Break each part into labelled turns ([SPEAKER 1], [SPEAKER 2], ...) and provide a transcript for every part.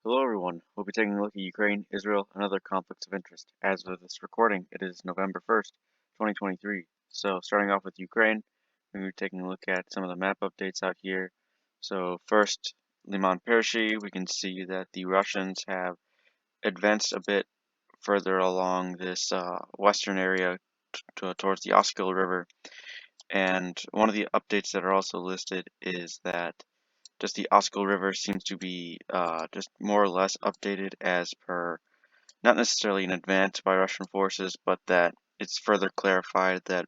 [SPEAKER 1] Hello everyone, we'll be taking a look at Ukraine, Israel, and other conflicts of interest. As of this recording, it is November 1st, 2023. So starting off with Ukraine, we're taking a look at some of the map updates out here. So first, Liman Pershi, we can see that the Russians have advanced a bit further along this western area towards the Oskil River. And one of the updates that are also listed is that just the Oskil River seems to be just more or less updated as per, not necessarily in advance by Russian forces, but that it's further clarified that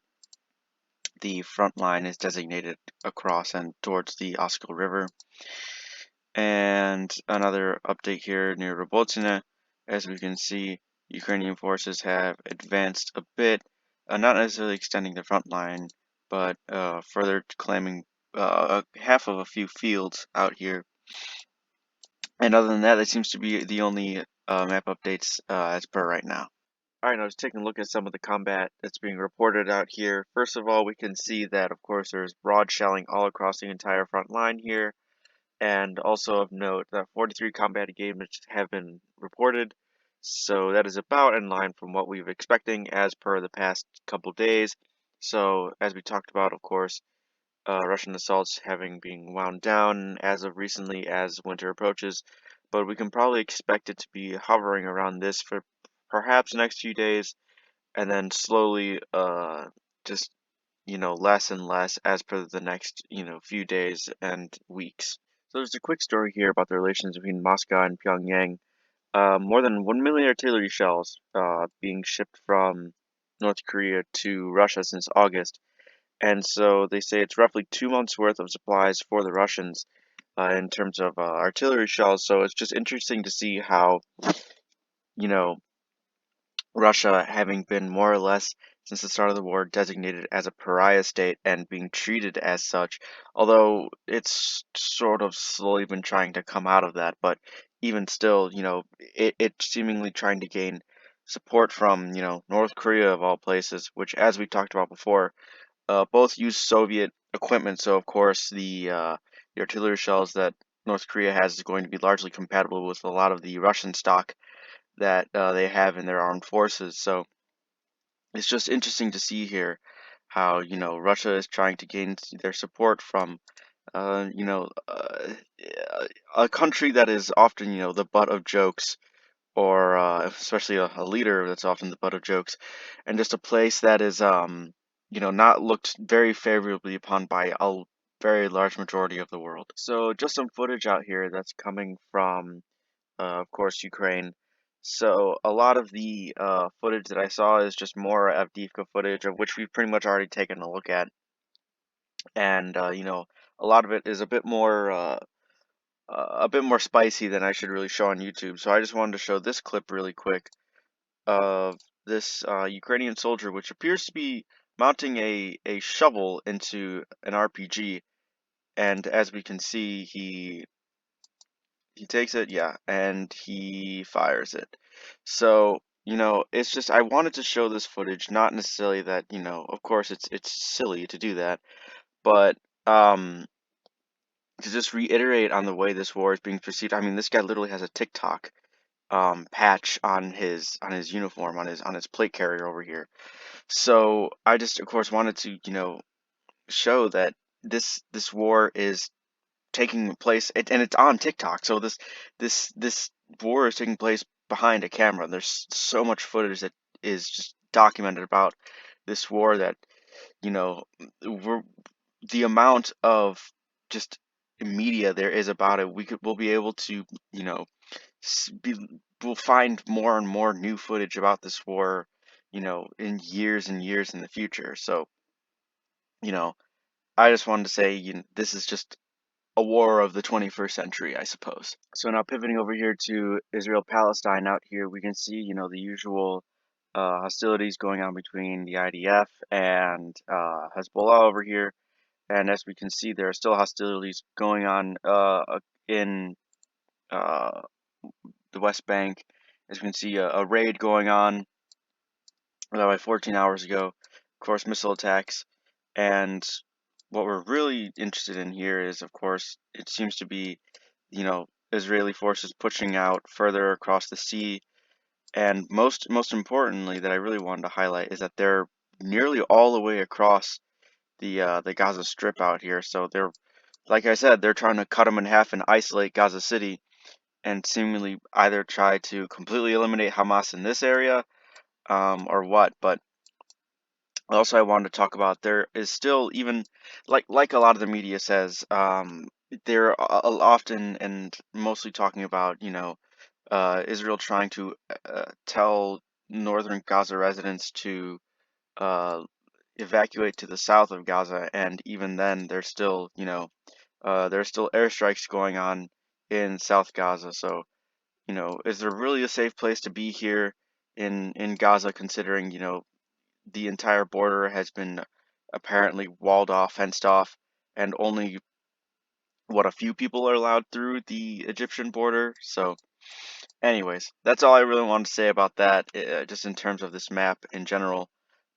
[SPEAKER 1] the front line is designated across and towards the Oskil River. And another update here near Robotyne, as we can see, Ukrainian forces have advanced a bit, not necessarily extending the front line, but further claiming half of a few fields out here. And other than that, that seems to be the only map updates as per right now. Alright, now just taking a look at some of the combat that's being reported out here. First of all, we can see that, of course, there's broad shelling all across the entire front line here. And also of note that 43 combat engagements have been reported. So that is about in line from what we were expecting as per the past couple days. So, as we talked about, of course, Russian assaults having been wound down as of recently as winter approaches, but we can probably expect it to be hovering around this for perhaps the next few days, and then slowly, just less and less as per the next few days and weeks. So there's a quick story here about the relations between Moscow and Pyongyang. More than 1 million artillery shells being shipped from North Korea to Russia since August. And so they say it's roughly 2 months worth of supplies for the Russians in terms of artillery shells. So it's just interesting to see how, you know, Russia, having been more or less since the start of the war designated as a pariah state and being treated as such, although it's sort of slowly been trying to come out of that, but even still, it's seemingly trying to gain support from, North Korea of all places, which, as we talked about before, both use Soviet equipment, so of course the artillery shells that North Korea has is going to be largely compatible with a lot of the Russian stock that they have in their armed forces. So it's just interesting to see here how Russia is trying to gain their support from uh, you know uh, a country that is often the butt of jokes, or especially a leader that's often the butt of jokes, and just a place that is not looked very favorably upon by a very large majority of the world. So just some footage out here that's coming from of course, Ukraine. So a lot of the footage that I saw is just more Avdiivka footage, of which we've pretty much already taken a look at, and a lot of it is a bit more spicy than I should really show on YouTube. So I just wanted to show this clip really quick of this Ukrainian soldier, which appears to be mounting a shovel into an RPG, and as we can see, he takes it, yeah, and he fires it. So, it's just I wanted to show this footage, not necessarily that, of course it's silly to do that, but um to just reiterate on the way this war is being perceived. I mean, this guy literally has a TikTok patch on his uniform, on his plate carrier over here. So, I just of course wanted to, show that this war is taking place, and it's on TikTok. So this war is taking place behind a camera. There's so much footage that is just documented about this war that you know we're, the amount of just media there is about it. We'll be able to you know s- be, we'll find more and more new footage about this war, in years and years in the future. So you know I just wanted to say, this is just a war of the 21st century, I suppose. So now pivoting over here to Israel-Palestine, out here we can see, the usual hostilities going on between the IDF and Hezbollah over here. And as we can see, there are still hostilities going on in uh, the West Bank. As we can see, a raid going on about 14 hours ago. Of course, missile attacks. And what we're really interested in here is, of course, it seems to be, Israeli forces pushing out further across the sea. And most importantly, that I really wanted to highlight is that they're nearly all the way across the Gaza Strip out here. So they're, like I said, they're trying to cut them in half and isolate Gaza City, and seemingly either try to completely eliminate Hamas in this area, or what. But also, I wanted to talk about, there is still, even like a lot of the media says, they're often and mostly talking about, Israel trying to tell northern Gaza residents to uh, evacuate to the south of Gaza, and even then, there's still airstrikes going on in South Gaza. So, is there really a safe place to be here in Gaza, considering, the entire border has been apparently walled off, fenced off, and only what a few people are allowed through the Egyptian border? So, anyways, that's all I really wanted to say about that, just in terms of this map in general.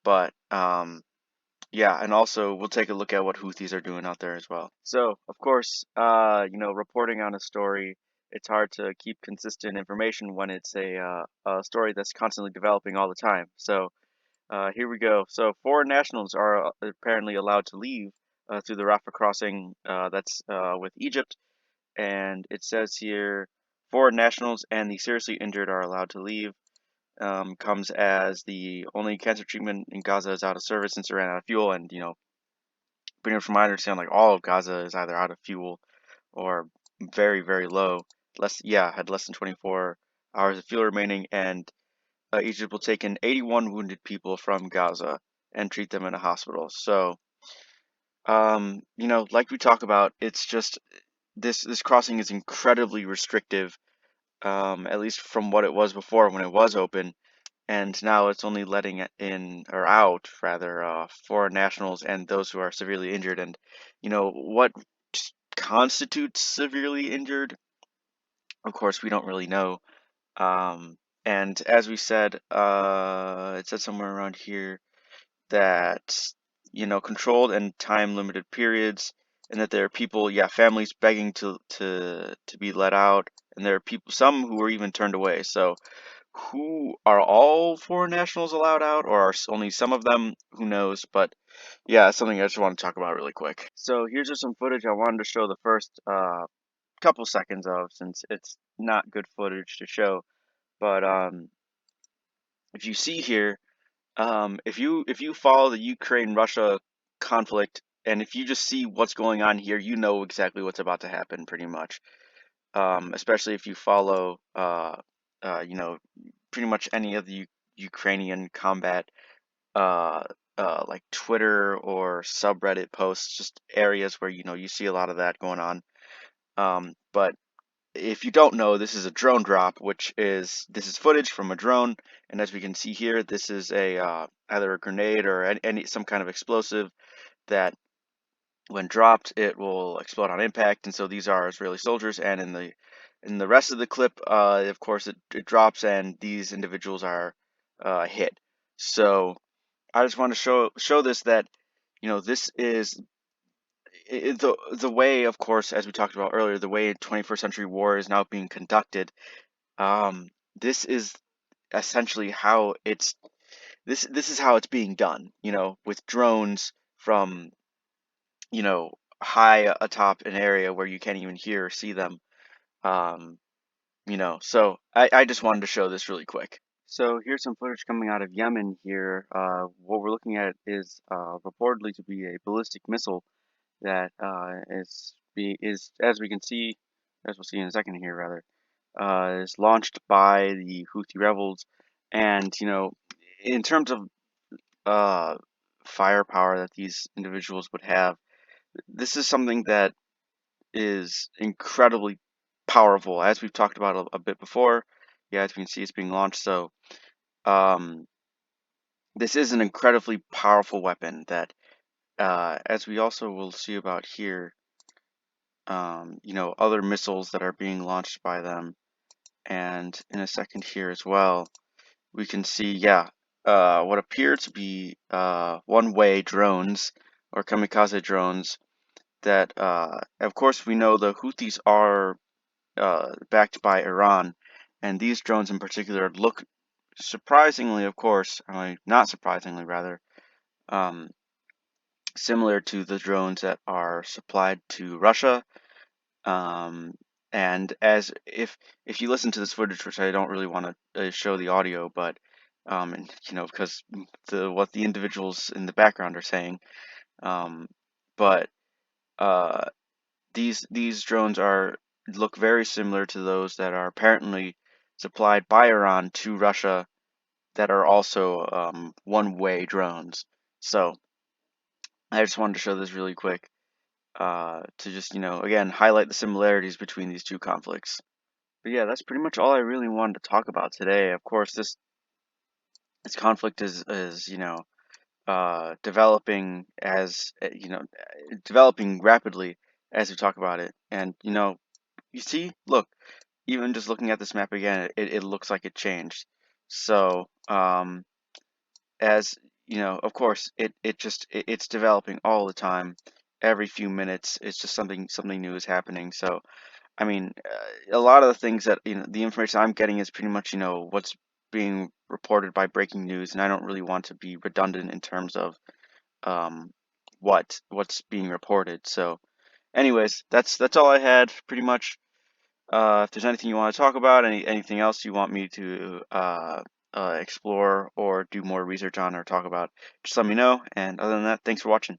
[SPEAKER 1] But yeah, and also we'll take a look at what Houthis are doing out there as well. So, of course, reporting on a story, it's hard to keep consistent information when it's a story that's constantly developing all the time. So, here we go. So, foreign nationals are apparently allowed to leave through the Rafah crossing, that's with Egypt, and it says here, foreign nationals and the seriously injured are allowed to leave. Comes as the only cancer treatment in Gaza is out of service since it ran out of fuel, and pretty much from my understanding, like all of Gaza is either out of fuel or very, very low. Had less than 24 hours of fuel remaining, and Egypt will take in 81 wounded people from Gaza and treat them in a hospital. So, like we talk about, it's just this crossing is incredibly restrictive, at least from what it was before when it was open, and now it's only letting it in, or out rather, foreign nationals and those who are severely injured. And what constitutes severely injured? Of course, we don't really know. Um, and as we said, it said somewhere around here that, controlled and time limited periods, and that there are people, yeah, families begging to be let out, and there are people, some who were even turned away. So, who are all foreign nationals allowed out, or are only some of them? Who knows? But yeah, it's something I just want to talk about really quick. So here's just some footage I wanted to show the first couple seconds of, since it's not good footage to show. But if you see here, if you follow the Ukraine-Russia conflict, and if you just see what's going on here, you know exactly what's about to happen, pretty much. Especially if you follow, pretty much any of the Ukrainian combat, uh, like Twitter or subreddit posts, just areas where you see a lot of that going on. But if you don't know, this is a drone drop, this is footage from a drone, and as we can see here, this is a either a grenade or any some kind of explosive that, when dropped, it will explode on impact. And so these are Israeli soldiers, and in the rest of the clip, of course, it drops, and these individuals are hit. So I just want to show this, that this is the way, of course, as we talked about earlier, the way 21st century war is now being conducted. Um, this is essentially how this is how it's being done, with drones from, you know, high atop an area where you can't even hear or see them. Um, so I just wanted to show this really quick. So here's some footage coming out of Yemen here. What we're looking at is reportedly to be a ballistic missile that is, as we'll see in a second here, rather, is launched by the Houthi rebels. And in terms of uh, firepower that these individuals would have, this is something that is incredibly powerful, as we've talked about a bit before. Yeah, as you can see, it's being launched. So, um, this is an incredibly powerful weapon that, as we also will see about here, other missiles that are being launched by them. And in a second here as well, we can see, yeah, what appear to be one-way drones, or kamikaze drones, that, of course, we know the Houthis are backed by Iran, and these drones in particular look surprisingly, of course, I mean, not surprisingly rather, um, similar to the drones that are supplied to Russia. Um, and as if you listen to this footage, which I don't really want to show the audio, but and because the what the individuals in the background are saying, um, but uh, these drones are look very similar to those that are apparently supplied by Iran to Russia that are also one-way drones. So I just wanted to show this really quick to just again highlight the similarities between these two conflicts. But yeah, that's pretty much all I really wanted to talk about today. Of course, this conflict is developing as developing rapidly as we talk about it. And you see, look, even just looking at this map again, it looks like it changed. So as of course, it's developing all the time. Every few minutes, it's just something new is happening. So I mean, a lot of the things that the information I'm getting is pretty much what's being reported by breaking news, and I don't really want to be redundant in terms of um, what's being reported. So, anyways, that's all I had pretty much. If there's anything you want to talk about, anything else you want me to explore or do more research on or talk about, just let me know. And other than that, thanks for watching.